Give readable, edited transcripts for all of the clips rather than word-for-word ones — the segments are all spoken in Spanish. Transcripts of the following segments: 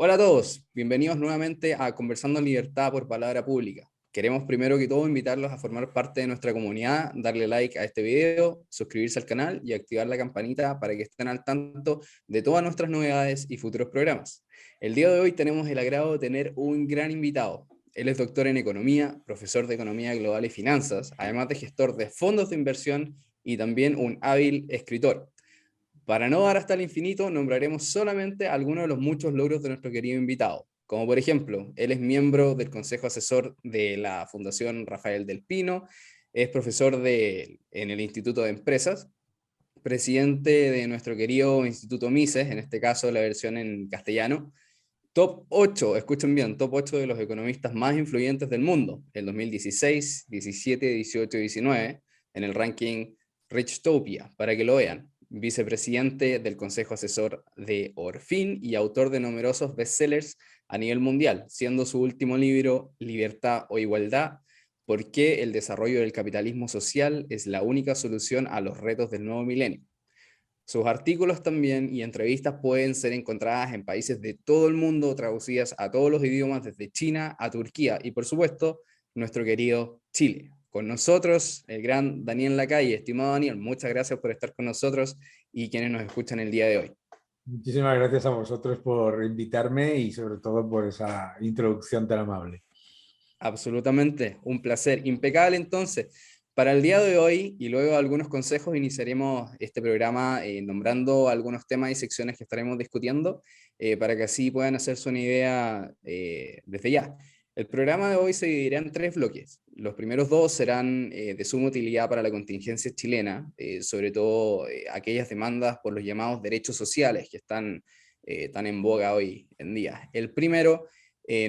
Hola a todos, bienvenidos nuevamente a Conversando en Libertad por Palabra Pública. Queremos primero que todo invitarlos a formar parte de nuestra comunidad, darle like a este video, suscribirse al canal y activar la campanita para que estén al tanto de todas nuestras novedades y futuros programas. El día de hoy tenemos el agrado de tener un gran invitado. Él es doctor en Economía, profesor de Economía Global y Finanzas, además de gestor de fondos de inversión y también un hábil escritor. Para no dar hasta el infinito, nombraremos solamente algunos de los muchos logros de nuestro querido invitado. Como por ejemplo, él es miembro del Consejo Asesor de la Fundación Rafael del Pino, es profesor en el Instituto de Empresas, presidente de nuestro querido Instituto Mises, en este caso la versión en castellano, top 8, escuchen bien, top 8 de los economistas más influyentes del mundo, el 2016, 17, 18 y 19, en el ranking Richtopia, para que lo vean. Vicepresidente del Consejo Asesor de Orfin y autor de numerosos bestsellers a nivel mundial, siendo su último libro Libertad o Igualdad, ¿por qué el desarrollo del capitalismo social es la única solución a los retos del nuevo milenio? Sus artículos también y entrevistas pueden ser encontradas en países de todo el mundo, traducidas a todos los idiomas, desde China a Turquía y, por supuesto, nuestro querido Chile. Con nosotros, el gran Daniel Lacalle. Estimado Daniel, muchas gracias por estar con nosotros y quienes nos escuchan el día de hoy. Muchísimas gracias a vosotros por invitarme y sobre todo por esa introducción tan amable. Absolutamente, un placer. Impecable entonces. Para el día de hoy y luego algunos consejos iniciaremos este programa nombrando algunos temas y secciones que estaremos discutiendo para que así puedan hacerse una idea desde ya. El programa de hoy se dividirá en tres bloques. Los primeros dos serán de suma utilidad para la contingencia chilena, sobre todo aquellas demandas por los llamados derechos sociales que están tan en boga hoy en día. El primero,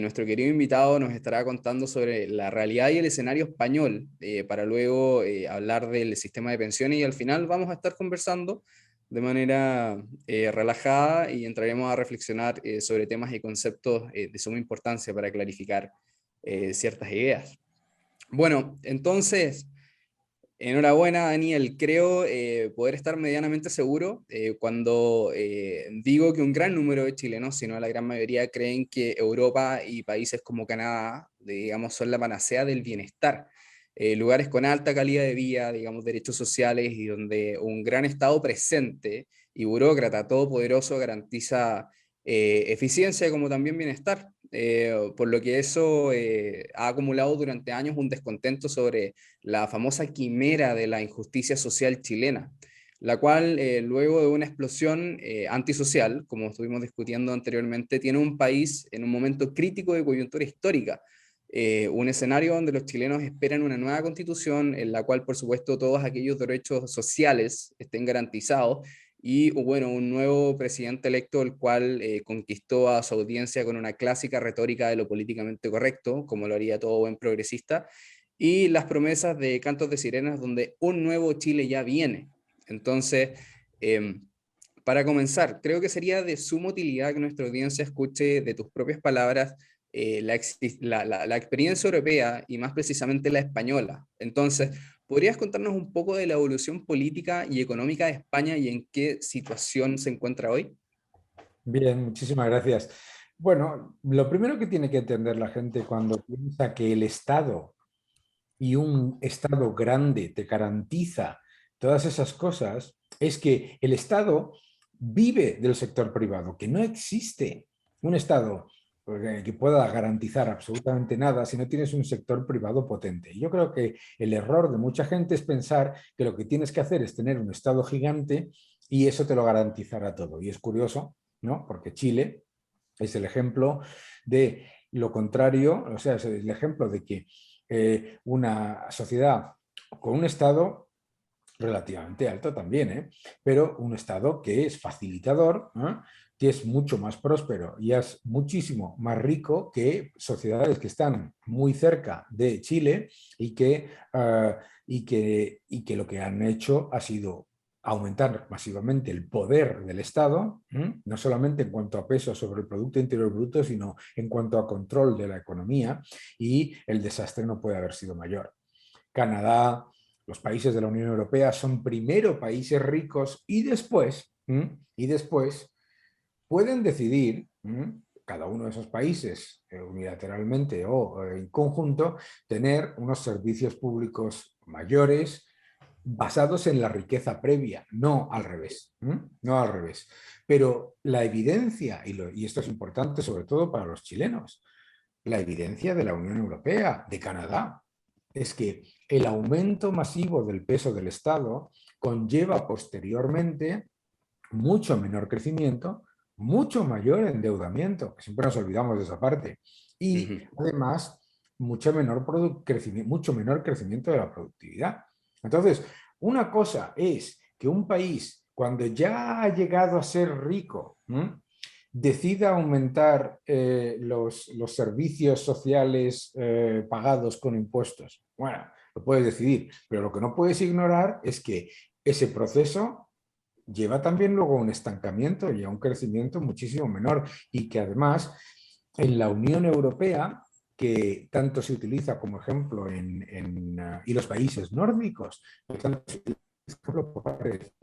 nuestro querido invitado nos estará contando sobre la realidad y el escenario español, para luego hablar del sistema de pensiones y al final vamos a estar conversando de manera relajada y entraremos a reflexionar sobre temas y conceptos de suma importancia para clarificar ciertas ideas. Bueno, entonces, enhorabuena, Daniel. Creo poder estar medianamente seguro cuando digo que un gran número de chilenos, si no la gran mayoría, creen que Europa y países como Canadá, digamos, son la panacea del bienestar. Lugares con alta calidad de vida, digamos, derechos sociales y donde un gran Estado presente y burócrata todopoderoso garantiza eficiencia como también bienestar. Por lo que eso ha acumulado durante años un descontento sobre la famosa quimera de la injusticia social chilena, la cual luego de una explosión antisocial, como estuvimos discutiendo anteriormente, tiene un país en un momento crítico de coyuntura histórica, un escenario donde los chilenos esperan una nueva constitución en la cual, por supuesto, todos aquellos derechos sociales estén garantizados y bueno, un nuevo presidente electo, el cual conquistó a su audiencia con una clásica retórica de lo políticamente correcto, como lo haría todo buen progresista, y las promesas de Cantos de Sirenas, donde un nuevo Chile ya viene. Entonces, eh, para comenzar, creo que sería de suma utilidad que nuestra audiencia escuche de tus propias palabras la experiencia europea y más precisamente la española. Entonces, ¿podrías contarnos un poco de la evolución política y económica de España y en qué situación se encuentra hoy? Bien, muchísimas gracias. Bueno, lo primero que tiene que entender la gente cuando piensa que el Estado y un Estado grande te garantiza todas esas cosas es que el Estado vive del sector privado, que no existe un Estado que pueda garantizar absolutamente nada si no tienes un sector privado potente. Yo creo que el error de mucha gente es pensar que lo que tienes que hacer es tener un Estado gigante y eso te lo garantizará todo. Y es curioso, ¿no? Porque Chile es el ejemplo de lo contrario, o sea, es el ejemplo de que una sociedad con un Estado relativamente alto también, pero un Estado que es facilitador, que es mucho más próspero y es muchísimo más rico que sociedades que están muy cerca de Chile y que, y que lo que han hecho ha sido aumentar masivamente el poder del Estado, no solamente en cuanto a peso sobre el Producto Interior Bruto, sino en cuanto a control de la economía, y el desastre no puede haber sido mayor. Canadá, los países de la Unión Europea son primero países ricos y después pueden decidir cada uno de esos países, unilateralmente o en conjunto, tener unos servicios públicos mayores basados en la riqueza previa, no al revés. No al revés. Pero la evidencia, y esto es importante sobre todo para los chilenos, la evidencia de la Unión Europea, de Canadá, es que el aumento masivo del peso del Estado conlleva posteriormente mucho menor crecimiento, mucho mayor endeudamiento, que siempre nos olvidamos de esa parte, y además mucho menor crecimiento de la productividad. Entonces, una cosa es que un país, cuando ya ha llegado a ser rico, decida aumentar los servicios sociales pagados con impuestos. Bueno, lo puedes decidir, pero lo que no puedes ignorar es que ese proceso lleva también luego a un estancamiento y a un crecimiento muchísimo menor, y que además en la Unión Europea, que tanto se utiliza como ejemplo y los países nórdicos, que tanto se utiliza por parte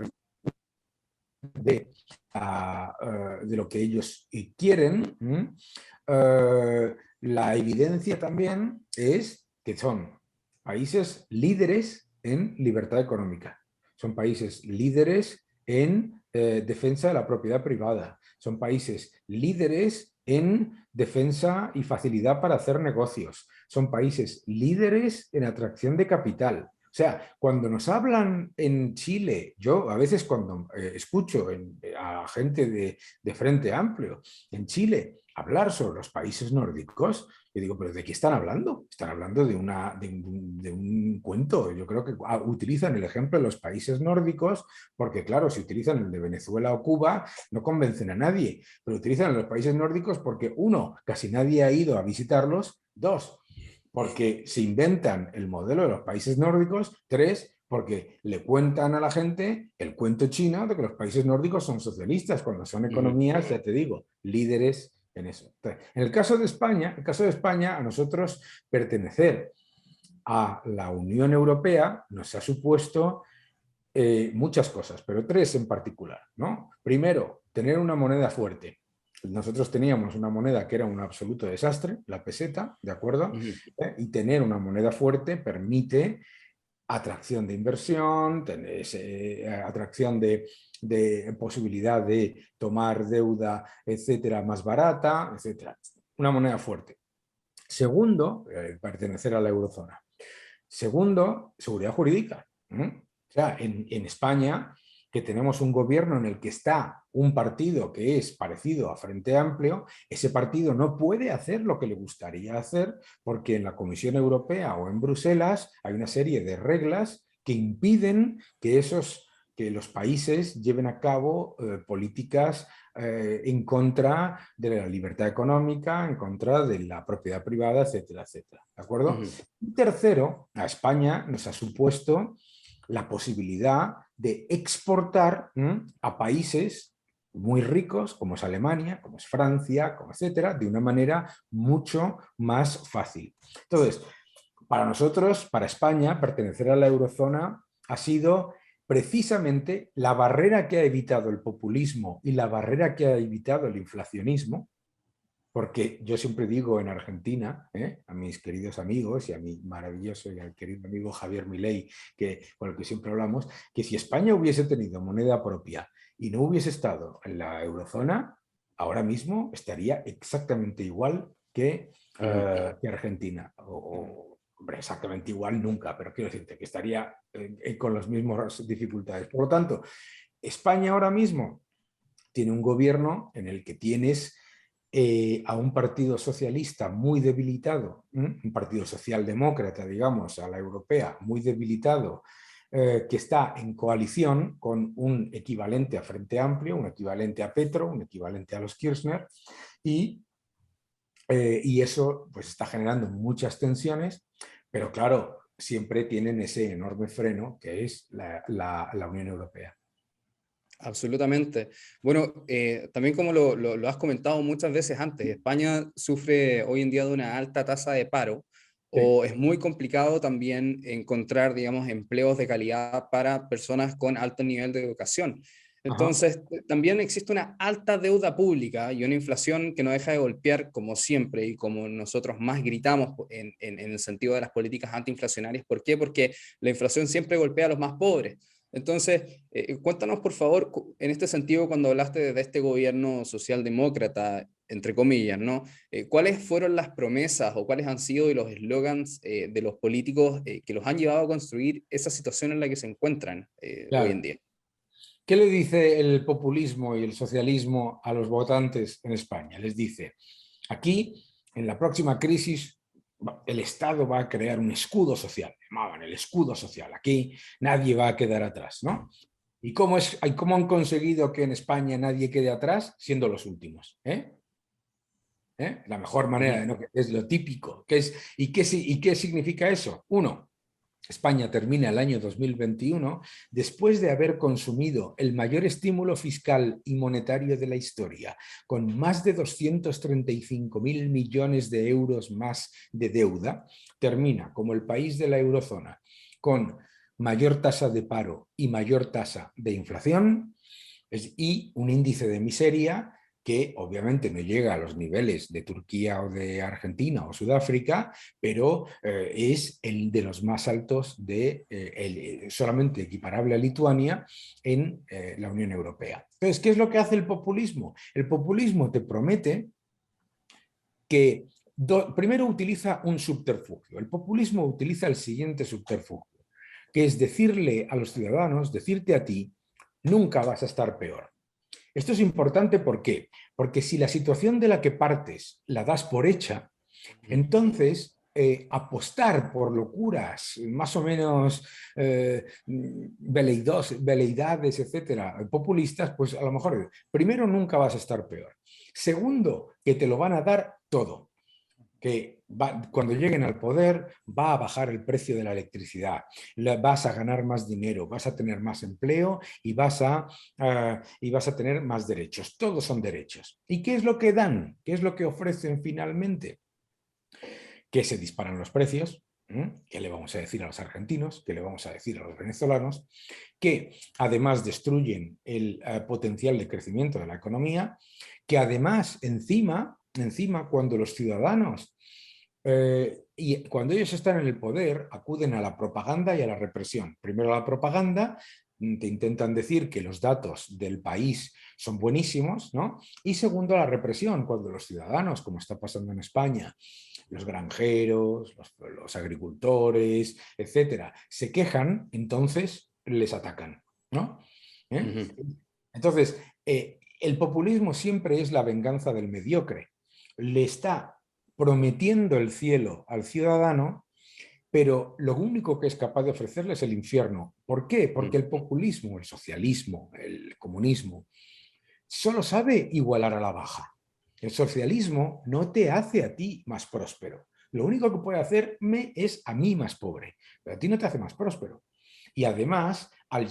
de lo que ellos quieren, la evidencia también es que son países líderes en libertad económica, son países líderes en defensa de la propiedad privada, son países líderes en defensa y facilidad para hacer negocios, son países líderes en atracción de capital. O sea, cuando nos hablan en Chile, yo a veces cuando escucho a gente de Frente Amplio en Chile hablar sobre los países nórdicos, yo digo, ¿pero de qué están hablando? Están hablando de un cuento. Yo creo que utilizan el ejemplo de los países nórdicos porque, claro, si utilizan el de Venezuela o Cuba, no convencen a nadie, pero utilizan los países nórdicos porque, uno, casi nadie ha ido a visitarlos, dos, porque se inventan el modelo de los países nórdicos, tres, porque le cuentan a la gente el cuento chino de que los países nórdicos son socialistas, cuando son economías, ya te digo, líderes en eso. Entonces, en el caso de España, a nosotros pertenecer a la Unión Europea nos ha supuesto muchas cosas, pero tres en particular, ¿no? Primero, tener una moneda fuerte. Nosotros teníamos una moneda que era un absoluto desastre, la peseta, ¿de acuerdo? Y tener una moneda fuerte permite atracción de inversión, atracción de posibilidad de tomar deuda, etcétera, más barata, etcétera. Una moneda fuerte. Segundo, pertenecer a la eurozona. Segundo, seguridad jurídica. O sea, en España, que tenemos un gobierno en el que está un partido que es parecido a Frente Amplio, ese partido no puede hacer lo que le gustaría hacer porque en la Comisión Europea o en Bruselas hay una serie de reglas que impiden que los países lleven a cabo políticas en contra de la libertad económica, en contra de la propiedad privada, etcétera, etcétera. ¿De acuerdo? Y tercero, a España nos ha supuesto la posibilidad de exportar a países muy ricos, como es Alemania, como es Francia, como etcétera, de una manera mucho más fácil. Entonces, para nosotros, para España, pertenecer a la eurozona ha sido precisamente la barrera que ha evitado el populismo y la barrera que ha evitado el inflacionismo, porque yo siempre digo en Argentina, a mis queridos amigos y a mi maravilloso y al querido amigo Javier Milei, con el que siempre hablamos, que si España hubiese tenido moneda propia y no hubiese estado en la eurozona, ahora mismo estaría exactamente igual que Argentina. Hombre, exactamente igual nunca, pero quiero decirte que estaría con las mismas dificultades. Por lo tanto, España ahora mismo tiene un gobierno en el que tienes a un partido socialista muy debilitado, un partido socialdemócrata, digamos, a la europea, muy debilitado, que está en coalición con un equivalente a Frente Amplio, un equivalente a Petro, un equivalente a los Kirchner, y eso pues está generando muchas tensiones, pero claro, siempre tienen ese enorme freno que es la Unión Europea. Absolutamente. Bueno, también como lo has comentado muchas veces antes, España sufre hoy en día de una alta tasa de paro, Sí. o es muy complicado también encontrar, digamos, empleos de calidad para personas con alto nivel de educación. Ajá. Entonces, también existe una alta deuda pública y una inflación que no deja de golpear, como siempre, y como nosotros más gritamos en el sentido de las políticas antiinflacionarias. ¿Por qué? Porque la inflación siempre golpea a los más pobres. Entonces, cuéntanos, por favor, en este sentido, cuando hablaste de este gobierno socialdemócrata, entre comillas, ¿no? ¿Cuáles fueron las promesas o cuáles han sido los eslogans de los políticos que los han llevado a construir esa situación en la que se encuentran hoy en Claro. día? ¿Qué le dice el populismo y el socialismo a los votantes en España? Les dice, aquí, en la próxima crisis, el Estado va a crear un escudo social. Llamaban el escudo social. Aquí nadie va a quedar atrás, ¿no? ¿Y cómo han conseguido que en España nadie quede atrás? Siendo los últimos, ¿eh? ¿Eh? La mejor manera de Ujú. no, es lo típico. ¿Y qué significa eso? Uno, España termina el año 2021 después de haber consumido el mayor estímulo fiscal y monetario de la historia, con más de 235.000 millones de euros más de deuda, termina como el país de la eurozona con mayor tasa de paro y mayor tasa de inflación y un índice de miseria que obviamente no llega a los niveles de Turquía o de Argentina o Sudáfrica, pero es el de los más altos solamente equiparable a Lituania en la Unión Europea. Entonces, ¿qué es lo que hace el populismo? El populismo te promete que primero utiliza un subterfugio. El populismo utiliza el siguiente subterfugio, que es decirle a los ciudadanos, decirte a ti, nunca vas a estar peor. Esto es importante, ¿por qué? Porque si la situación de la que partes la das por hecha, entonces apostar por locuras más o menos veleidades, etcétera, populistas, pues a lo mejor, primero, nunca vas a estar peor. Segundo, que te lo van a dar todo, que cuando lleguen al poder va a bajar el precio de la electricidad, vas a ganar más dinero, vas a tener más empleo y vas a tener más derechos. Todos son derechos. ¿Y qué es lo que dan? ¿Qué es lo que ofrecen finalmente? Que se disparan los precios. ¿Qué le vamos a decir a los argentinos? ¿Qué le vamos a decir a los venezolanos? Que además destruyen el potencial de crecimiento de la economía, que además encima cuando los ciudadanos y cuando ellos están en el poder, acuden a la propaganda y a la represión. Primero a la propaganda, te intentan decir que los datos del país son buenísimos, ¿no? Y segundo, a la represión, cuando los ciudadanos, como está pasando en España, los granjeros, los agricultores, etcétera, se quejan, entonces les atacan, ¿no? ¿Eh? Ujú. Entonces, el populismo siempre es la venganza del mediocre. Le está prometiendo el cielo al ciudadano, pero lo único que es capaz de ofrecerle es el infierno. ¿Por qué? Porque Ujú. el populismo, el socialismo, el comunismo, solo sabe igualar a la baja. El socialismo no te hace a ti más próspero. Lo único que puede hacerme es a mí más pobre, pero a ti no te hace más próspero. Y además, al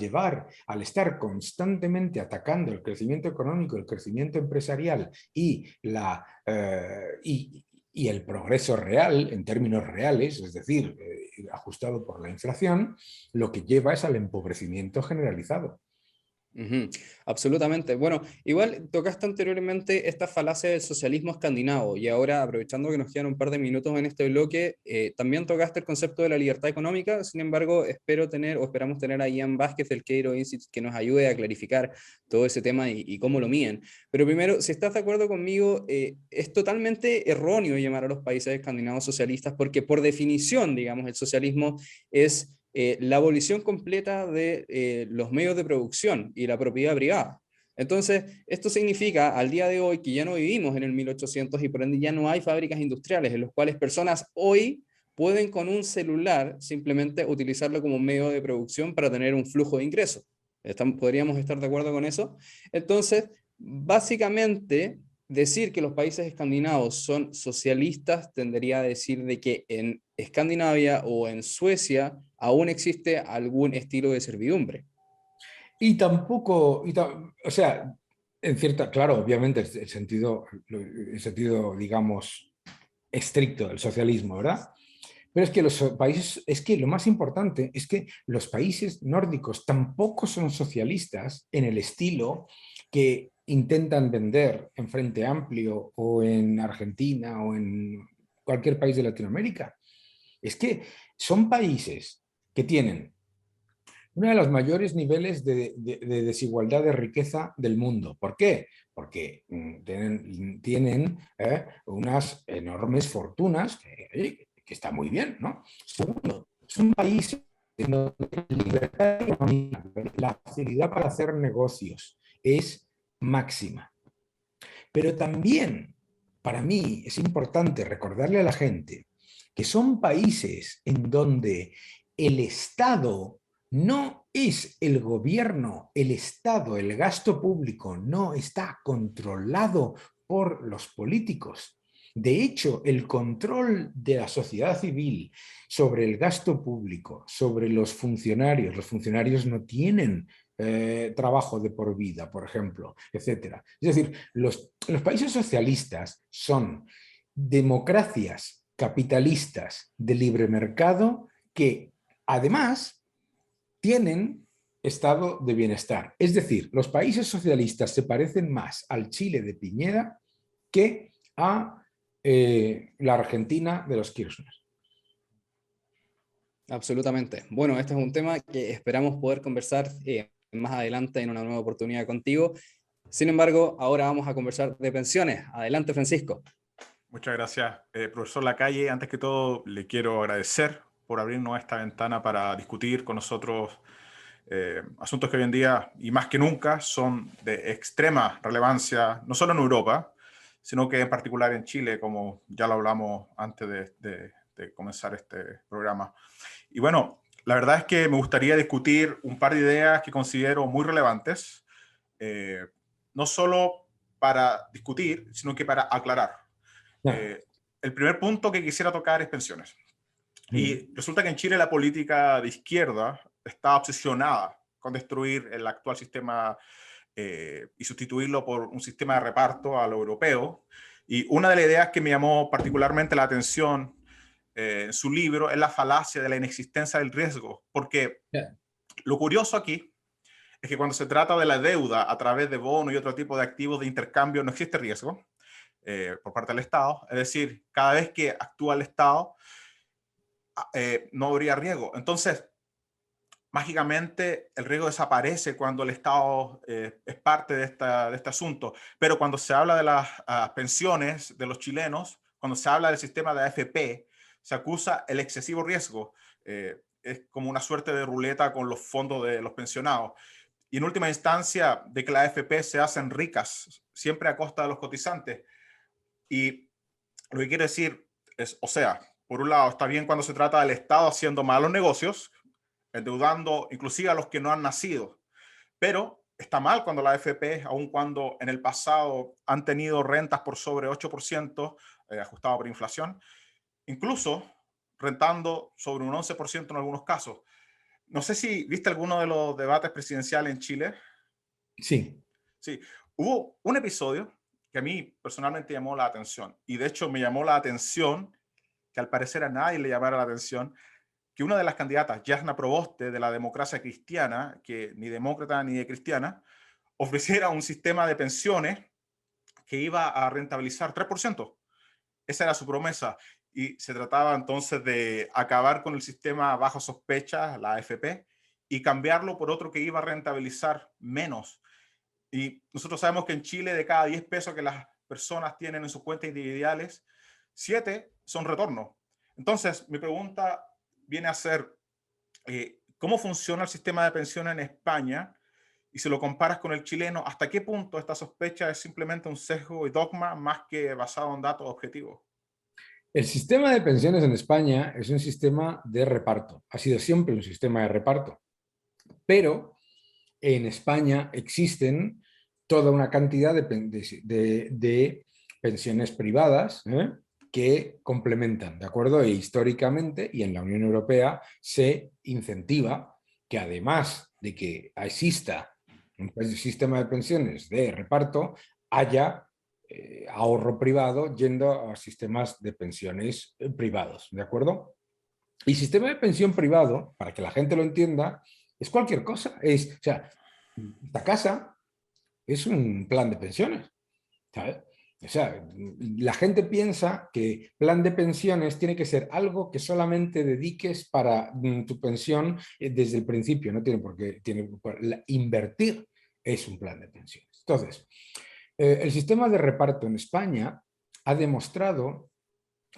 estar constantemente atacando el crecimiento económico, el crecimiento empresarial y el progreso real, en términos reales, es decir, ajustado por la inflación, lo que lleva es al empobrecimiento generalizado. Ujú. Absolutamente. Bueno, igual tocaste anteriormente esta falacia del socialismo escandinavo y ahora, aprovechando que nos quedan un par de minutos en este bloque, también tocaste el concepto de la libertad económica. Sin embargo, espero tener o esperamos tener a Ian Vázquez del Cairo Institute que nos ayude a clarificar todo ese tema y cómo lo miden. Pero primero, si estás de acuerdo conmigo, es totalmente erróneo llamar a los países escandinavos socialistas porque por definición, digamos, el socialismo es la abolición completa de los medios de producción y la propiedad privada. Entonces, esto significa al día de hoy que ya no vivimos en el 1800 y por ende ya no hay fábricas industriales en las cuales personas hoy pueden con un celular simplemente utilizarlo como medio de producción para tener un flujo de ingresos. ¿Podríamos estar de acuerdo con eso? Entonces, básicamente, decir que los países escandinavos son socialistas tendería a decir de que en Escandinavia o en Suecia aún existe algún estilo de servidumbre. Y tampoco, o sea, claro, obviamente el sentido, digamos, estricto del socialismo, ¿verdad? Pero es que los países, es que lo más importante es que los países nórdicos tampoco son socialistas en el estilo que intentan vender en Frente Amplio o en Argentina o en cualquier país de Latinoamérica. Es que son países que tienen uno de los mayores niveles de desigualdad de riqueza del mundo. ¿Por qué? Porque tienen unas enormes fortunas que está muy bien, ¿no? Segundo, son países en donde la libertad económica, la facilidad para hacer negocios es máxima. Pero también, para mí, es importante recordarle a la gente que son países en donde el Estado no es el gobierno, el Estado, el gasto público no está controlado por los políticos. De hecho, el control de la sociedad civil sobre el gasto público, sobre los funcionarios no tienen trabajo de por vida, por ejemplo, etcétera. Es decir, los países socialistas son democracias capitalistas de libre mercado que además tienen estado de bienestar. Es decir, los países socialistas se parecen más al Chile de Piñera que a la Argentina de los Kirchner. Absolutamente. Bueno, este es un tema que esperamos poder conversar más adelante en una nueva oportunidad contigo. Sin embargo, ahora vamos a conversar de pensiones. Adelante, Francisco. Muchas gracias, profesor Lacalle. Antes que todo, le quiero agradecer por abrirnos esta ventana para discutir con nosotros asuntos que hoy en día, y más que nunca, son de extrema relevancia, no solo en Europa, sino que en particular en Chile, como ya lo hablamos antes de comenzar este programa. Y bueno, la verdad es que me gustaría discutir un par de ideas que considero muy relevantes, no solo para discutir, sino que para aclarar. El primer punto que quisiera tocar es pensiones. Y resulta que en Chile la política de izquierda está obsesionada con destruir el actual sistema y sustituirlo por un sistema de reparto a lo europeo. Y una de las ideas que me llamó particularmente la atención en su libro es la falacia de la inexistencia del riesgo, porque lo curioso aquí es que cuando se trata de la deuda a través de bonos y otro tipo de activos de intercambio no existe riesgo por parte del Estado, es decir, cada vez que actúa el Estado no habría riesgo. Entonces, mágicamente el riesgo desaparece cuando el Estado es parte de este asunto. Pero cuando se habla de las pensiones de los chilenos, cuando se habla del sistema de AFP, se acusa el excesivo riesgo. Es como una suerte de ruleta con los fondos de los pensionados. Y en última instancia, de que las AFP se hacen ricas, siempre a costa de los cotizantes. Y lo que quiero decir es, o sea, por un lado, está bien cuando se trata del Estado haciendo malos negocios, endeudando inclusive a los que no han nacido, pero está mal cuando la AFP, aun cuando en el pasado han tenido rentas por sobre 8%, ajustado por inflación, incluso rentando sobre un 11% en algunos casos. No sé si viste alguno de los debates presidenciales en Chile. Sí. Sí, hubo un episodio que a mí personalmente llamó la atención, y de hecho me llamó la atención que al parecer a nadie le llamara la atención, que una de las candidatas, Jasna Proboste, de la democracia cristiana, que ni demócrata ni de cristiana, ofreciera un sistema de pensiones que iba a rentabilizar 3%. Esa era su promesa. Y se trataba entonces de acabar con el sistema bajo sospecha, la AFP, y cambiarlo por otro que iba a rentabilizar menos. Y nosotros sabemos que en Chile, de cada 10 pesos que las personas tienen en sus cuentas individuales, 7 son retorno. Entonces, mi pregunta viene a ser, ¿cómo funciona el sistema de pensiones en España? Y si lo comparas con el chileno, ¿hasta qué punto esta sospecha es simplemente un sesgo y dogma más que basado en datos objetivos? El sistema de pensiones en España es un sistema de reparto. Ha sido siempre un sistema de reparto. Pero en España existen toda una cantidad de pensiones privadas que complementan, ¿de acuerdo? E históricamente y en la Unión Europea se incentiva que además de que exista un sistema de pensiones de reparto, haya ahorro privado yendo a sistemas de pensiones privados, ¿de acuerdo? Y sistema de pensión privado, para que la gente lo entienda, es cualquier cosa. O sea, esta casa es un plan de pensiones, ¿sabes? O sea, la gente piensa que plan de pensiones tiene que ser algo que solamente dediques para tu pensión desde el principio, no tiene por qué, invertir es un plan de pensiones. Entonces, el sistema de reparto en España ha demostrado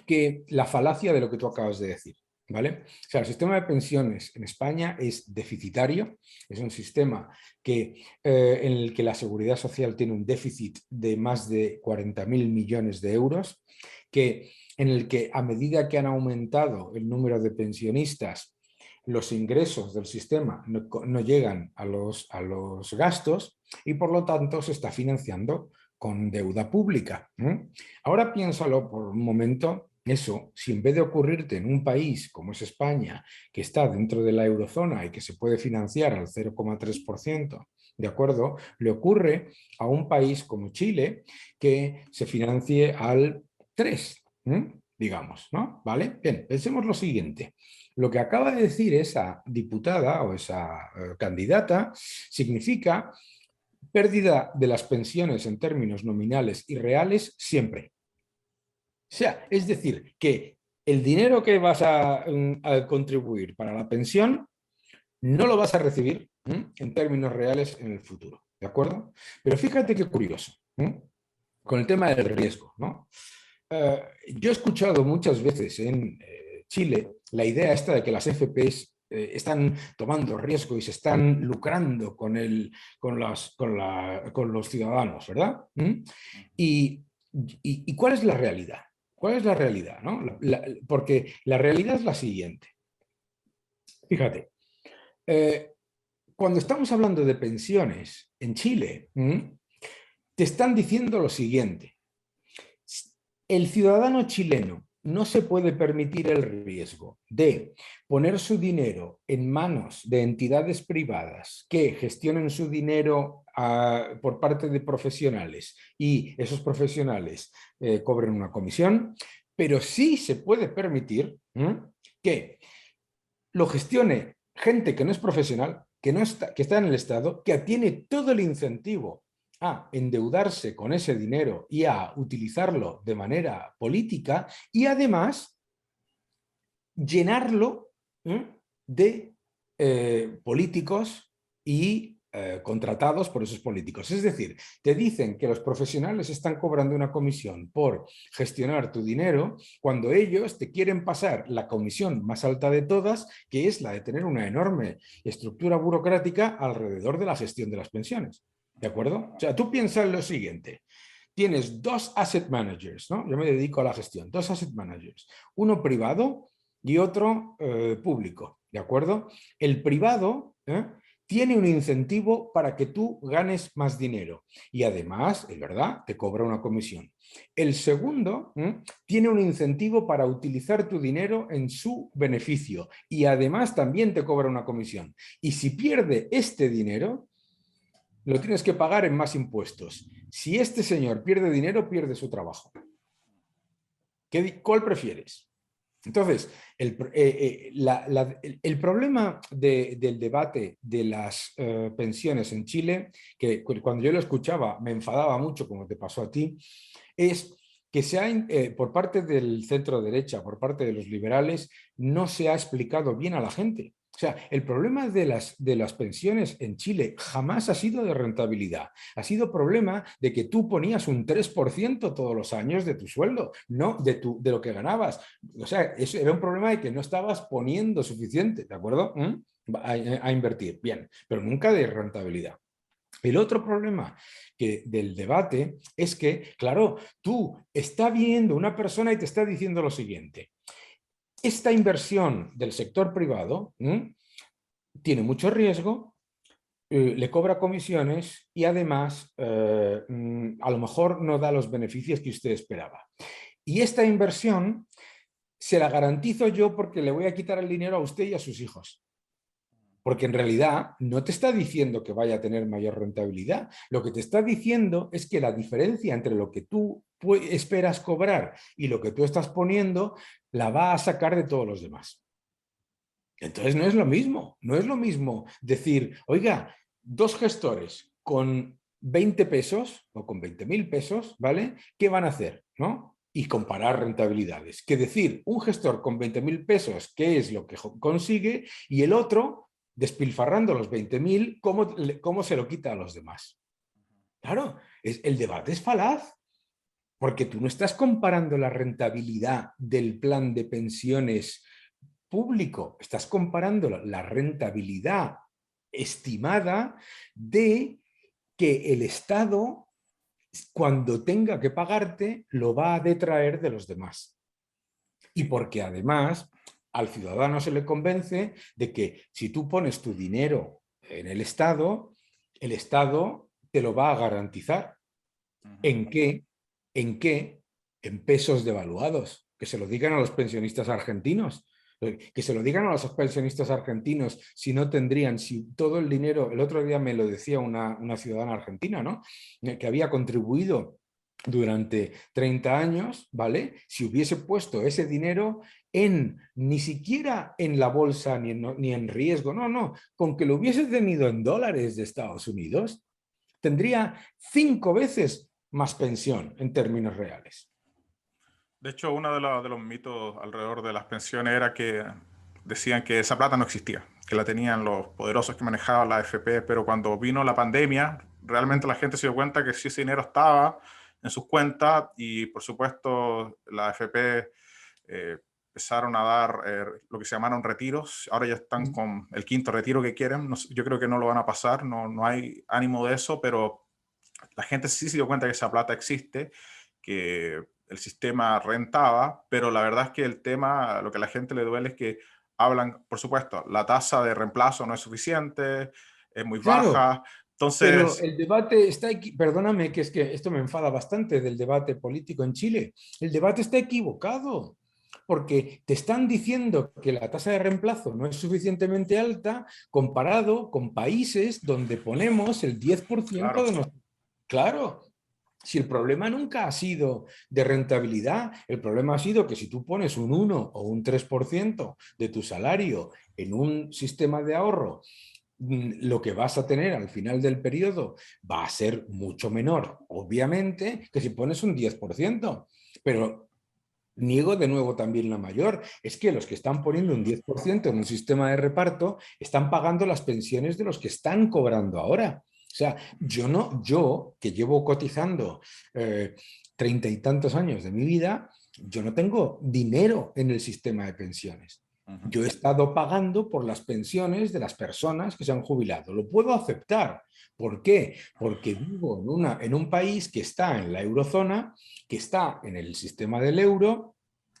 que la falacia de lo que tú acabas de decir, ¿vale? O sea, el sistema de pensiones en España es deficitario, es un sistema en el que la seguridad social tiene un déficit de más de 40.000 millones de euros, en el que a medida que han aumentado el número de pensionistas, los ingresos del sistema no llegan a los gastos y por lo tanto se está financiando con deuda pública. Ahora piénsalo por un momento, eso, si en vez de ocurrirte en un país como es España, que está dentro de la eurozona y que se puede financiar al 0,3%, ¿de acuerdo? Le ocurre a un país como Chile que se financie al 3%, digamos, ¿no? ¿Vale? Bien, pensemos lo siguiente. Lo que acaba de decir esa diputada o esa candidata significa pérdida de las pensiones en términos nominales y reales siempre. O sea, es decir, que el dinero que vas a contribuir para la pensión no lo vas a recibir en términos reales en el futuro, ¿de acuerdo? Pero fíjate qué curioso, con el tema del riesgo, ¿no? Yo he escuchado muchas veces en Chile la idea esta de que las FPs están tomando riesgo y se están lucrando con los ciudadanos, ¿verdad? ¿Y cuál es la realidad? ¿Cuál es la realidad? ¿No? Porque la realidad es la siguiente. Fíjate, cuando estamos hablando de pensiones en Chile, te están diciendo lo siguiente. El ciudadano chileno no se puede permitir el riesgo de poner su dinero en manos de entidades privadas que gestionen su dinero por parte de profesionales y esos profesionales cobren una comisión, pero sí se puede permitir que lo gestione gente que no es profesional, que está en el Estado, que tiene todo el incentivo a endeudarse con ese dinero y a utilizarlo de manera política y además llenarlo de políticos y contratados por esos políticos. Es decir, te dicen que los profesionales están cobrando una comisión por gestionar tu dinero cuando ellos te quieren pasar la comisión más alta de todas, que es la de tener una enorme estructura burocrática alrededor de la gestión de las pensiones. ¿De acuerdo? O sea, tú piensas en lo siguiente. Tienes dos asset managers, ¿no? Yo me dedico a la gestión. Dos asset managers. Uno privado y otro público, ¿de acuerdo? El privado tiene un incentivo para que tú ganes más dinero y además, es verdad, te cobra una comisión. El segundo tiene un incentivo para utilizar tu dinero en su beneficio y además también te cobra una comisión. Y si pierde este dinero, lo tienes que pagar en más impuestos. Si este señor pierde dinero, pierde su trabajo. ¿Cuál prefieres? Entonces, el problema del debate de las pensiones en Chile, que cuando yo lo escuchaba me enfadaba mucho, como te pasó a ti, es que por parte del centro derecha, por parte de los liberales, no se ha explicado bien a la gente. O sea, el problema de las pensiones en Chile jamás ha sido de rentabilidad. Ha sido problema de que tú ponías un 3% todos los años de tu sueldo, no de lo que ganabas. O sea, eso era un problema de que no estabas poniendo suficiente, ¿de acuerdo? A invertir, bien, pero nunca de rentabilidad. El otro problema del debate es que, claro, tú está viendo una persona y te está diciendo lo siguiente. Esta inversión del sector privado tiene mucho riesgo, le cobra comisiones y además a lo mejor no da los beneficios que usted esperaba. Y esta inversión se la garantizo yo porque le voy a quitar el dinero a usted y a sus hijos. Porque en realidad no te está diciendo que vaya a tener mayor rentabilidad. Lo que te está diciendo es que la diferencia entre lo que tú esperas cobrar y lo que tú estás poniendo la va a sacar de todos los demás. Entonces no es lo mismo decir, oiga, dos gestores con 20 pesos o con 20.000 pesos, ¿vale? ¿Qué van a hacer? ¿No? Y comparar rentabilidades. Que decir, un gestor con 20.000 pesos, ¿qué es lo que consigue? Y el otro, despilfarrando los 20.000, ¿cómo se lo quita a los demás? Claro, el debate es falaz. Porque tú no estás comparando la rentabilidad del plan de pensiones público, estás comparando la rentabilidad estimada de que el Estado, cuando tenga que pagarte, lo va a detraer de los demás. Y porque además al ciudadano se le convence de que si tú pones tu dinero en el Estado te lo va a garantizar. ¿En qué? ¿En qué? En pesos devaluados. Que se lo digan a los pensionistas argentinos. Que se lo digan a los pensionistas argentinos si no tendrían, si todo el dinero, el otro día me lo decía una ciudadana argentina, ¿no? Que había contribuido durante 30 años, ¿vale? Si hubiese puesto ese dinero ni siquiera en la bolsa ni en riesgo, no, con que lo hubiese tenido en dólares de Estados Unidos, tendría 5 veces más pensión en términos reales. De hecho, uno de los mitos alrededor de las pensiones era que decían que esa plata no existía, que la tenían los poderosos que manejaban la AFP, pero cuando vino la pandemia, realmente la gente se dio cuenta que sí ese dinero estaba en sus cuentas y, por supuesto, la AFP empezaron a dar lo que se llamaron retiros. Ahora ya están con el quinto retiro que quieren. No, yo creo que no lo van a pasar, no hay ánimo de eso, pero la gente sí se dio cuenta que esa plata existe, que el sistema rentaba, pero la verdad es que el tema, lo que a la gente le duele es que hablan, por supuesto, la tasa de reemplazo no es suficiente, es muy Claro, baja, pero entonces, el debate está aquí, perdóname, que es que esto me enfada bastante del debate político en Chile. El debate está equivocado, porque te están diciendo que la tasa de reemplazo no es suficientemente alta comparado con países donde ponemos el 10% claro, de nuestro... Claro, si el problema nunca ha sido de rentabilidad, el problema ha sido que si tú pones un 1 o un 3% de tu salario en un sistema de ahorro, lo que vas a tener al final del periodo va a ser mucho menor, obviamente, que si pones un 10%. Pero niego de nuevo también la mayor. Es que los que están poniendo un 10% en un sistema de reparto están pagando las pensiones de los que están cobrando ahora. O sea, yo que llevo cotizando 30 y tantos años de mi vida, yo no tengo dinero en el sistema de pensiones. Yo he estado pagando por las pensiones de las personas que se han jubilado. Lo puedo aceptar. ¿Por qué? Porque vivo en un país que está en la eurozona, que está en el sistema del euro.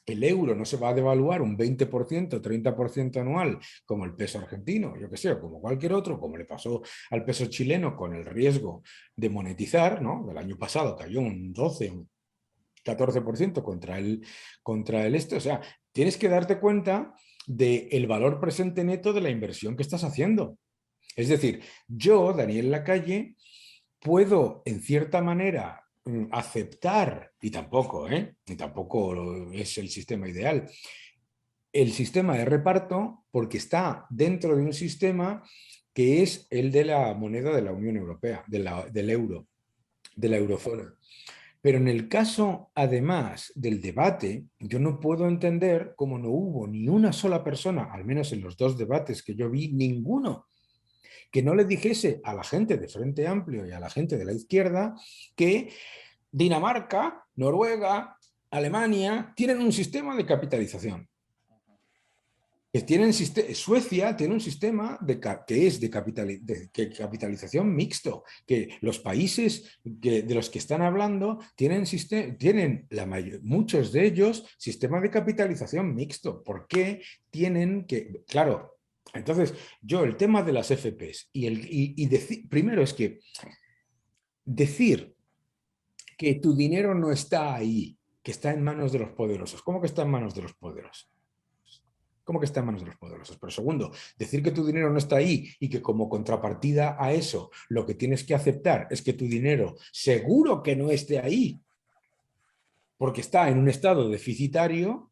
El euro no se va a devaluar un 20%, 30% anual como el peso argentino, yo que sé, o como cualquier otro, como le pasó al peso chileno con el riesgo de monetizar, ¿no? Del año pasado cayó un 12, un 14% contra el este. O sea, tienes que darte cuenta del valor presente neto de la inversión que estás haciendo. Es decir, yo, Daniel Lacalle, puedo, en cierta manera, aceptar, y tampoco es el sistema ideal, el sistema de reparto porque está dentro de un sistema que es el de la moneda de la Unión Europea, del euro, de la eurozona. Pero en el caso, además del debate, yo no puedo entender cómo no hubo ni una sola persona, al menos en los dos debates que yo vi, ninguno, que no le dijese a la gente de Frente Amplio y a la gente de la izquierda que Dinamarca, Noruega, Alemania tienen un sistema de capitalización. Suecia tiene un sistema que es de capitalización mixto, que los países de los que están hablando tienen muchos de ellos sistema de capitalización mixto. ¿Por qué tienen que...? Claro, entonces yo el tema de las FPs primero es que decir que tu dinero no está ahí, que está en manos de los poderosos. ¿Cómo que está en manos de los poderosos? ¿Cómo que está en manos de los poderosos? Pero segundo, decir que tu dinero no está ahí y que como contrapartida a eso lo que tienes que aceptar es que tu dinero seguro que no esté ahí porque está en un estado deficitario,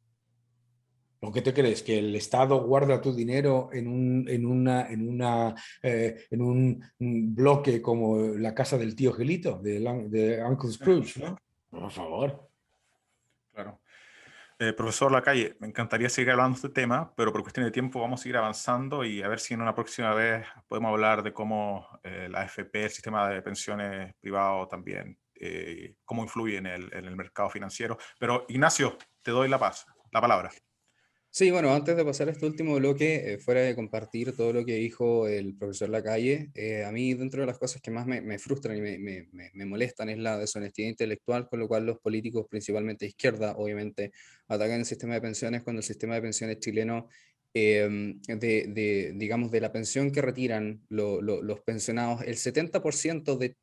¿O qué te crees? ¿Que el Estado guarda tu dinero en un bloque como la casa del tío Gelito, de Uncle Scrooge, ¿no? Por favor. Claro. Profesor Lacalle, me encantaría seguir hablando de este tema, pero por cuestión de tiempo vamos a seguir avanzando y a ver si en una próxima vez podemos hablar de cómo la AFP, el sistema de pensiones privado también, cómo influye en el mercado financiero. Pero Ignacio, te doy la palabra. Sí, bueno, antes de pasar a este último bloque, fuera de compartir todo lo que dijo el profesor Lacalle, a mí dentro de las cosas que más me frustran y me molestan es la deshonestidad intelectual, con lo cual los políticos, principalmente de izquierda, obviamente, atacan el sistema de pensiones cuando el sistema de pensiones chileno, digamos, de la pensión que retiran los pensionados, el 70% de,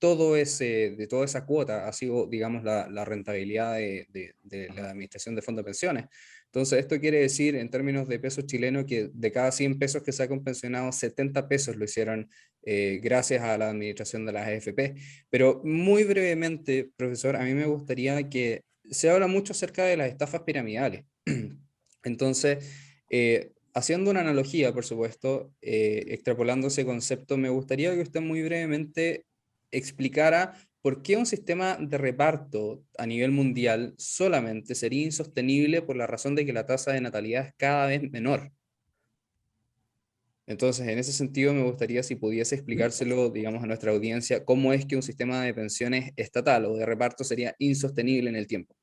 de toda esa cuota ha sido, digamos, la rentabilidad de la administración de fondos de pensiones. Entonces, esto quiere decir, en términos de pesos chilenos, que de cada 100 pesos que saca un pensionado, 70 pesos lo hicieron gracias a la administración de las AFP. Pero muy brevemente, profesor, a mí me gustaría que se habla mucho acerca de las estafas piramidales. Entonces, haciendo una analogía, por supuesto, extrapolando ese concepto, me gustaría que usted muy brevemente explicara por qué un sistema de reparto a nivel mundial solamente sería insostenible por la razón de que la tasa de natalidad es cada vez menor. Entonces, en ese sentido, me gustaría si pudiese explicárselo, digamos, a nuestra audiencia, cómo es que un sistema de pensiones estatal o de reparto sería insostenible en el tiempo.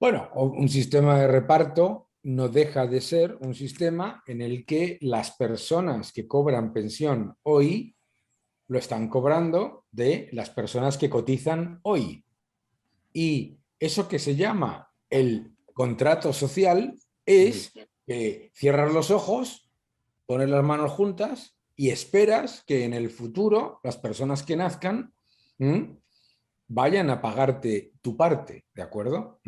Bueno, un sistema de reparto no deja de ser un sistema en el que las personas que cobran pensión hoy lo están cobrando de las personas que cotizan hoy. Y eso que se llama el contrato social es que cierras los ojos, pones las manos juntas y esperas que en el futuro las personas que nazcan vayan a pagarte tu parte, ¿de acuerdo?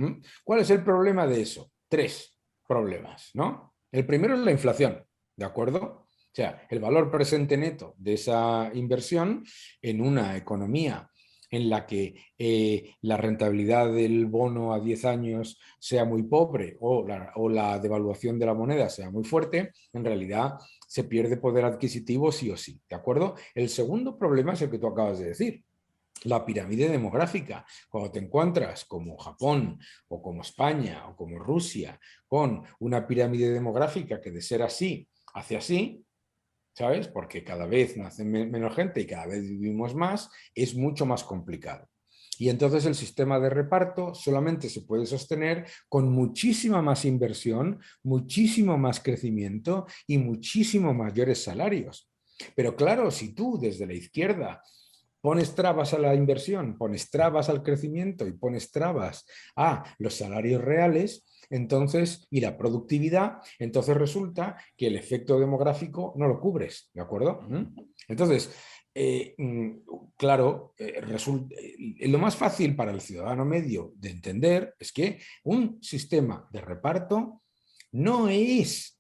¿Cuál es el problema de eso? Tres problemas, ¿no? El primero es la inflación, ¿de acuerdo? O sea, el valor presente neto de esa inversión en una economía en la que la rentabilidad del bono a 10 años sea muy pobre o la devaluación de la moneda sea muy fuerte, en realidad se pierde poder adquisitivo sí o sí, ¿de acuerdo? El segundo problema es el que tú acabas de decir, la pirámide demográfica. Cuando te encuentras como Japón o como España o como Rusia con una pirámide demográfica que de ser así hace así, ¿sabes? Porque cada vez nace menos gente y cada vez vivimos más, es mucho más complicado. Y entonces el sistema de reparto solamente se puede sostener con muchísima más inversión, muchísimo más crecimiento y muchísimo mayores salarios. Pero claro, si tú desde la izquierda pones trabas a la inversión, pones trabas al crecimiento y pones trabas a los salarios reales, entonces, y la productividad, entonces resulta que el efecto demográfico no lo cubres, ¿de acuerdo? Entonces, claro, lo más fácil para el ciudadano medio de entender es que un sistema de reparto no es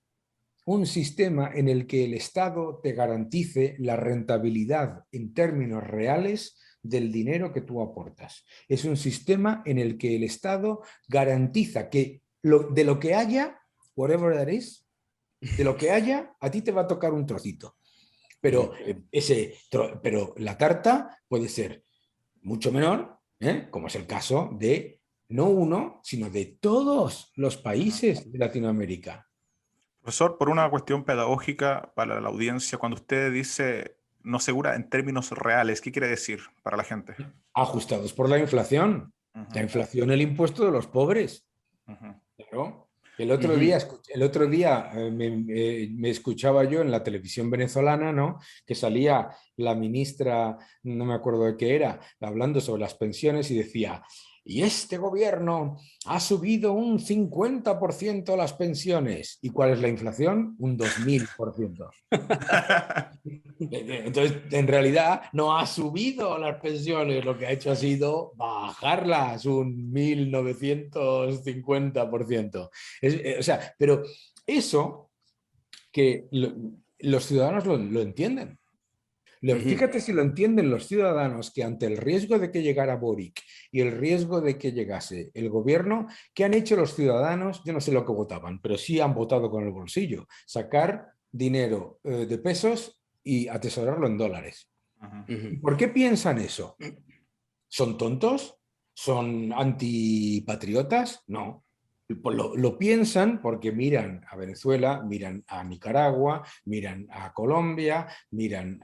un sistema en el que el Estado te garantice la rentabilidad en términos reales del dinero que tú aportas. Es un sistema en el que el Estado garantiza que de lo que haya, whatever that is, de lo que haya, a ti te va a tocar un trocito. Pero, pero la tarta puede ser mucho menor, como es el caso de no uno, sino de todos los países de Latinoamérica. Profesor, por una cuestión pedagógica para la audiencia, cuando usted dice no segura en términos reales, ¿qué quiere decir para la gente? Ajustados por la inflación. La inflación, el impuesto de los pobres. Claro. El otro día me escuchaba yo en la televisión venezolana, ¿no? Que salía la ministra, no me acuerdo de qué era, hablando sobre las pensiones y decía, y este gobierno ha subido un 50% las pensiones. ¿Y cuál es la inflación? Un 2000%. Entonces, en realidad, no ha subido las pensiones, lo que ha hecho ha sido bajarlas un 1950%. O sea, pero eso que los ciudadanos lo entienden. Fíjate si lo entienden los ciudadanos que ante el riesgo de que llegara Boric y el riesgo de que llegase el gobierno, ¿qué han hecho los ciudadanos? Yo no sé lo que votaban, pero sí han votado con el bolsillo. Sacar dinero de pesos y atesorarlo en dólares. ¿Y por qué piensan eso? ¿Son tontos? ¿Son antipatriotas? No. Lo piensan porque miran a Venezuela, miran a Nicaragua, miran a Colombia, miran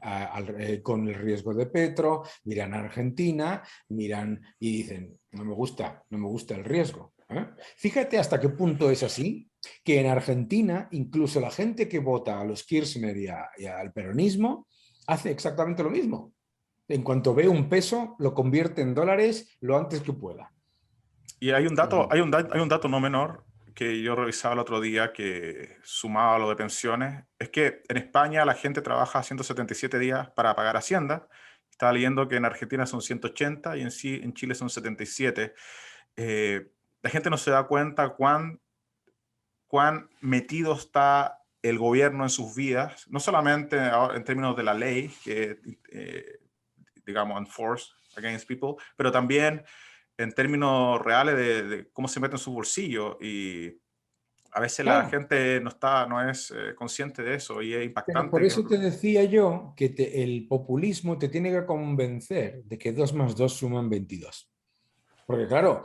con el riesgo de Petro, miran a Argentina, miran y dicen, no me gusta el riesgo. Fíjate hasta qué punto es así, que en Argentina incluso la gente que vota a los Kirchner y al peronismo hace exactamente lo mismo. En cuanto ve un peso, lo convierte en dólares lo antes que pueda. Y hay un dato no menor que yo revisaba el otro día que sumaba a lo de pensiones, es que en España la gente trabaja 177 días para pagar Hacienda. Estaba leyendo que en Argentina son 180 y en Chile son 77. La gente no se da cuenta cuán metido está el gobierno en sus vidas, no solamente en términos de la ley, que digamos, enforce against people, pero también en términos reales de cómo se mete en su bolsillo, y a veces Claro. la gente no es consciente de eso y es impactante. Pero por eso te decía yo que el populismo te tiene que convencer de que 2 más 2 suman 22. Porque claro,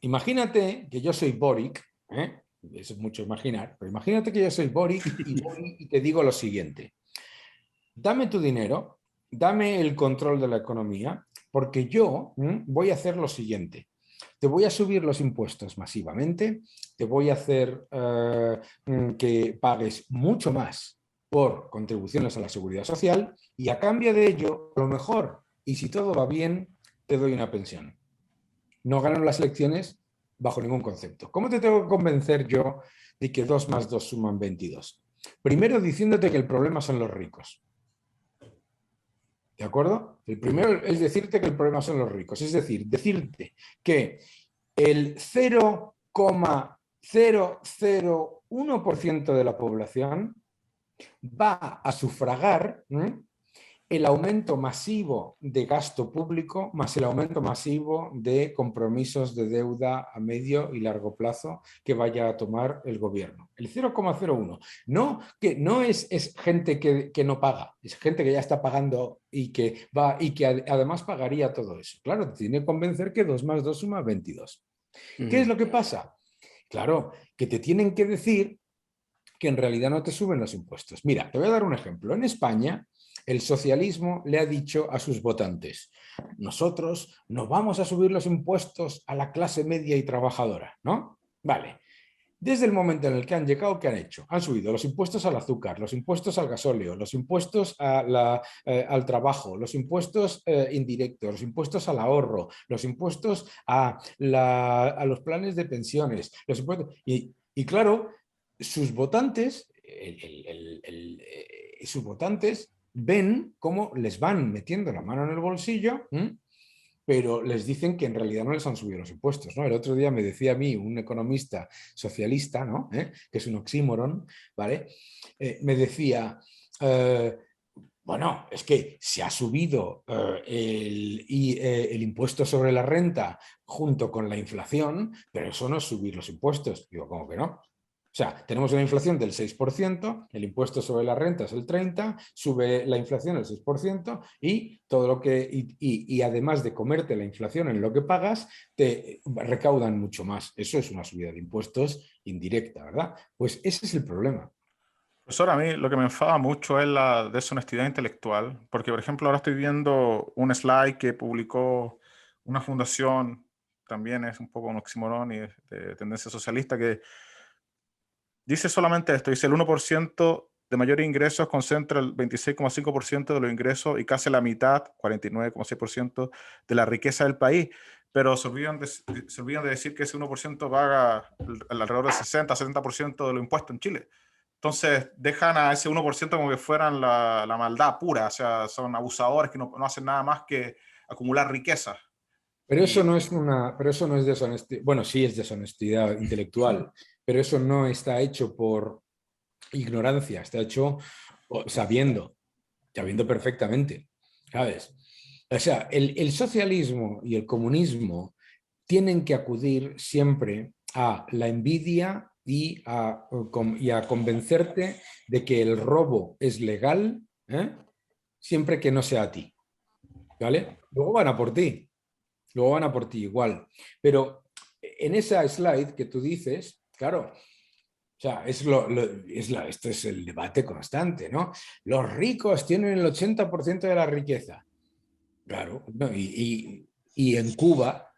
imagínate que yo soy Boric, eso es mucho imaginar, pero imagínate que yo soy Boric y te digo lo siguiente: dame tu dinero, dame el control de la economía, porque yo voy a hacer lo siguiente. Te voy a subir los impuestos masivamente, te voy a hacer que pagues mucho más por contribuciones a la seguridad social y a cambio de ello, a lo mejor, y si todo va bien, te doy una pensión. No ganaron las elecciones bajo ningún concepto. ¿Cómo te tengo que convencer yo de que 2 más 2 suman 22? Primero diciéndote que el problema son los ricos. ¿De acuerdo? El primero es decirte que el problema son los ricos. Es decir, decirte que el 0,001% de la población va a sufragar el aumento masivo de gasto público más el aumento masivo de compromisos de deuda a medio y largo plazo que vaya a tomar el gobierno. El 0,01. No, que no es gente que no paga, es gente que ya está pagando y que además pagaría todo eso. Claro, te tiene que convencer que 2 más 2 suma 22. ¿Qué es lo que pasa? Claro, que te tienen que decir que en realidad no te suben los impuestos. Mira, te voy a dar un ejemplo. En España, el socialismo le ha dicho a sus votantes: nosotros no vamos a subir los impuestos a la clase media y trabajadora, ¿no? Vale. Desde el momento en el que han llegado, ¿qué han hecho? Han subido los impuestos al azúcar, los impuestos al gasóleo, los impuestos al trabajo, los impuestos indirectos, los impuestos al ahorro, los impuestos a los planes de pensiones, los impuestos, y claro, sus votantes, sus votantes ven cómo les van metiendo la mano en el bolsillo, pero les dicen que en realidad no les han subido los impuestos, ¿no? El otro día me decía a mí un economista socialista, ¿no? Que es un oxímoron, ¿vale? Me decía, bueno, es que se ha subido el impuesto sobre la renta junto con la inflación, pero eso no es subir los impuestos. Digo, ¿cómo que no? O sea, tenemos una inflación del 6%, el impuesto sobre la renta es el 30%, sube la inflación el 6% y todo lo que y además de comerte la inflación en lo que pagas, te recaudan mucho más. Eso es una subida de impuestos indirecta, ¿verdad? Pues ese es el problema. Profesor, a mí lo que me enfada mucho es la deshonestidad intelectual, porque por ejemplo ahora estoy viendo un slide que publicó una fundación, también es un poco un oxímoron y de tendencia socialista, que dice solamente esto: dice el 1% de mayores ingresos concentra el 26,5% de los ingresos y casi la mitad, 49,6% de la riqueza del país. Pero se olvidan de decir que ese 1% paga alrededor del 60-70% de los impuestos en Chile. Entonces dejan a ese 1% como que fueran la maldad pura, o sea, son abusadores que no hacen nada más que acumular riqueza. Pero eso no es deshonestidad. Bueno, sí es deshonestidad intelectual, pero eso no está hecho por ignorancia, está hecho sabiendo. sabiendo perfectamente, ¿sabes? O sea, el socialismo y el comunismo tienen que acudir siempre a la envidia y a convencerte de que el robo es legal, ¿eh? Siempre que no sea a ti, ¿vale? Luego van a por ti, luego van a por ti igual. Pero en esa slide que tú dices, claro, o sea, esto es el debate constante, ¿no? Los ricos tienen el 80% de la riqueza. Claro, no, y en Cuba,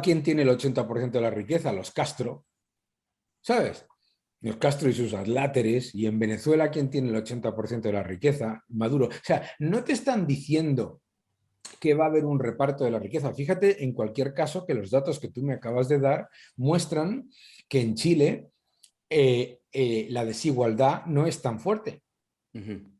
¿quién tiene el 80% de la riqueza? Los Castro, ¿sabes? Los Castro y sus adláteres. Y en Venezuela, ¿quién tiene el 80% de la riqueza? Maduro. O sea, no te están diciendo que va a haber un reparto de la riqueza. Fíjate, en cualquier caso, que los datos que tú me acabas de dar muestran que en Chile la desigualdad no es tan fuerte. Ujú.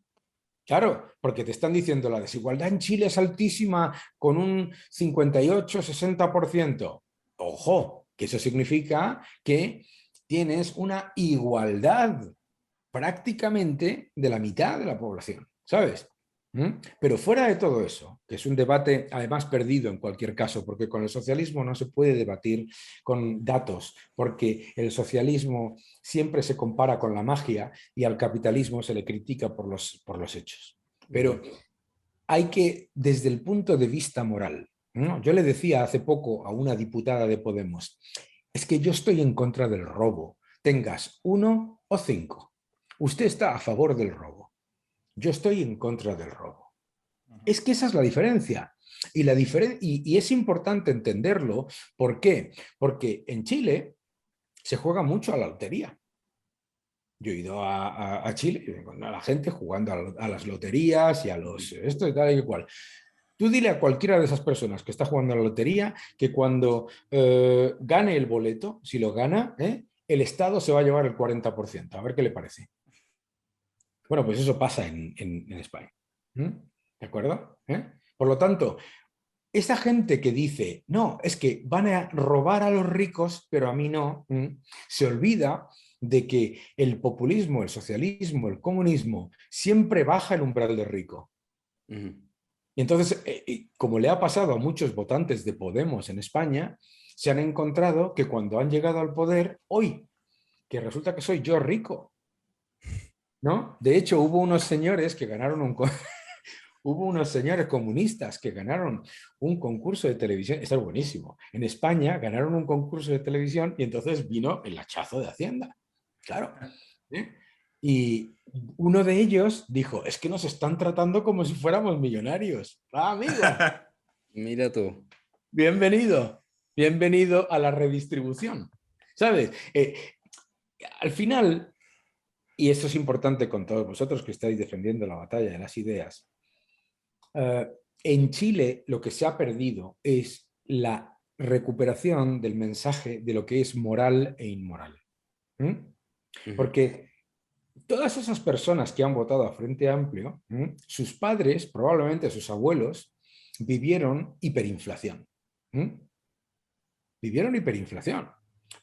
Claro, porque te están diciendo la desigualdad en Chile es altísima con un 58-60%. Ojo, que eso significa que tienes una igualdad prácticamente de la mitad de la población, ¿sabes? Pero fuera de todo eso, que es un debate además perdido en cualquier caso, porque con el socialismo no se puede debatir con datos, porque el socialismo siempre se compara con la magia y al capitalismo se le critica por los hechos. Pero Ujú. hay que, desde el punto de vista moral, ¿no? Yo le decía hace poco a una diputada de Podemos, es que yo estoy en contra del robo, tengas 1 o 5. Usted está a favor del robo. Yo estoy en contra del robo. Es que esa es la diferencia. Y es importante entenderlo. ¿Por qué? Porque en Chile se juega mucho a la lotería. Yo he ido a Chile y me encuentro a la gente jugando a las loterías y a los esto y tal y cual. Tú dile a cualquiera de esas personas que está jugando a la lotería que cuando gane el boleto, si lo gana, el Estado se va a llevar el 40%. A ver qué le parece. Bueno, pues eso pasa en España. ¿De acuerdo? Por lo tanto, esa gente que dice, no, es que van a robar a los ricos, pero a mí no, se olvida de que el populismo, el socialismo, el comunismo, siempre baja el umbral de rico. Ujú. Y entonces, como le ha pasado a muchos votantes de Podemos en España, se han encontrado que cuando han llegado al poder, hoy, que resulta que soy yo rico, ¿no? De hecho, hubo unos señores que ganaron hubo unos señores comunistas que ganaron un concurso de televisión, esto es buenísimo, en España ganaron un concurso de televisión y entonces vino el hachazo de Hacienda, claro. ¿Eh? Y uno de ellos dijo, es que nos están tratando como si fuéramos millonarios. Ah, amigo, Mira tú. bienvenido, bienvenido a la redistribución. ¿Sabes? Al final, y esto es importante con todos vosotros que estáis defendiendo la batalla de las ideas, eh, en Chile lo que se ha perdido es la recuperación del mensaje de lo que es moral e inmoral. Ujú. Porque todas esas personas que han votado a Frente Amplio, sus padres, probablemente sus abuelos, vivieron hiperinflación. Vivieron hiperinflación,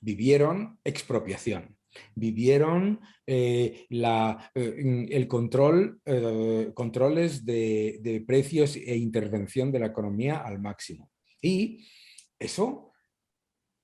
vivieron expropiación, vivieron el controles de precios e intervención de la economía al máximo. Y eso,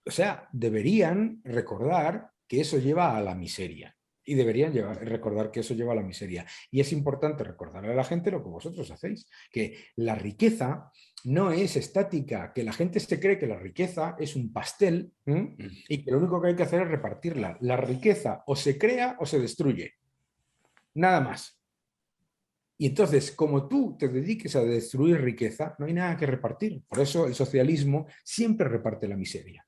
o sea, deberían recordar que eso lleva a la miseria. Y deberían recordar que eso lleva a la miseria. Y es importante recordarle a la gente lo que vosotros hacéis, que la riqueza no es estática, que la gente se cree que la riqueza es un pastel Ujú. y que lo único que hay que hacer es repartirla. La riqueza o se crea o se destruye. Nada más. Y entonces, como tú te dediques a destruir riqueza, no hay nada que repartir. Por eso el socialismo siempre reparte la miseria.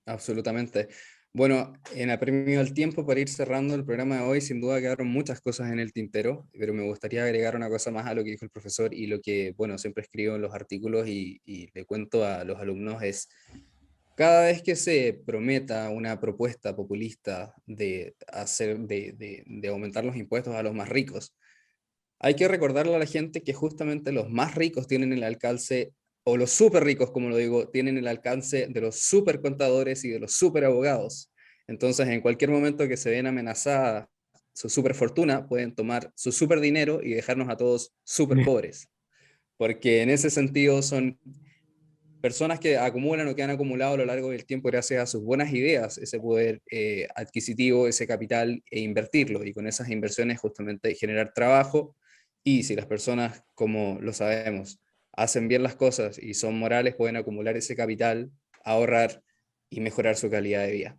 Absolutamente. Bueno, en apremio al tiempo para ir cerrando el programa de hoy, sin duda quedaron muchas cosas en el tintero, pero me gustaría agregar una cosa más a lo que dijo el profesor y lo que, bueno, siempre escribo en los artículos y le cuento a los alumnos es, cada vez que se prometa una propuesta populista de, hacer, de aumentar los impuestos a los más ricos, hay que recordarle a la gente que justamente los más ricos tienen el alcance, o los súper ricos, como lo digo, tienen el alcance de los súper contadores y de los súper abogados. Entonces, en cualquier momento que se ven amenazadas su super fortuna, pueden tomar su super dinero y dejarnos a todos super pobres. Porque en ese sentido son personas que acumulan o que han acumulado a lo largo del tiempo gracias a sus buenas ideas, ese poder adquisitivo, ese capital e invertirlo. Y con esas inversiones justamente generar trabajo. Y si las personas, como lo sabemos, hacen bien las cosas y son morales, pueden acumular ese capital, ahorrar y mejorar su calidad de vida.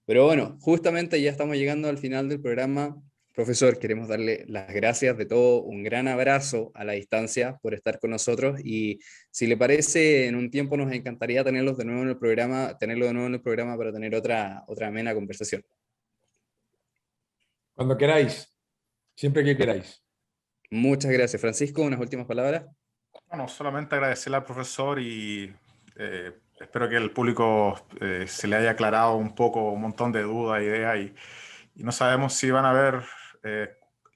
Pero bueno, justamente ya estamos llegando al final del programa. Profesor, queremos darle las gracias de todo, un gran abrazo a la distancia por estar con nosotros y si le parece, en un tiempo nos encantaría tenerlo de nuevo en el programa para tener otra amena conversación. Cuando queráis, siempre que queráis. Muchas gracias. Francisco, unas últimas palabras. Bueno, solamente agradecerle al profesor y espero que el público se le haya aclarado un poco, un montón de dudas, ideas y no sabemos si van a haber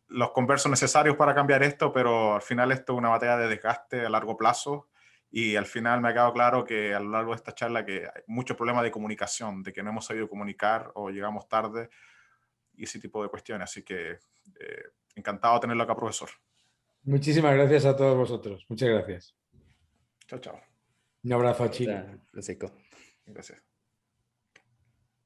los conversos necesarios para cambiar esto, pero al final esto es una batalla de desgaste a largo plazo y al final me ha quedado claro que a lo largo de esta charla que hay muchos problemas de comunicación, de que no hemos sabido comunicar o llegamos tarde y ese tipo de cuestiones. Así que encantado de tenerlo acá, profesor. Muchísimas gracias a todos vosotros. Muchas gracias. Chao, chao. Un abrazo, chicos. Francisco. Gracias.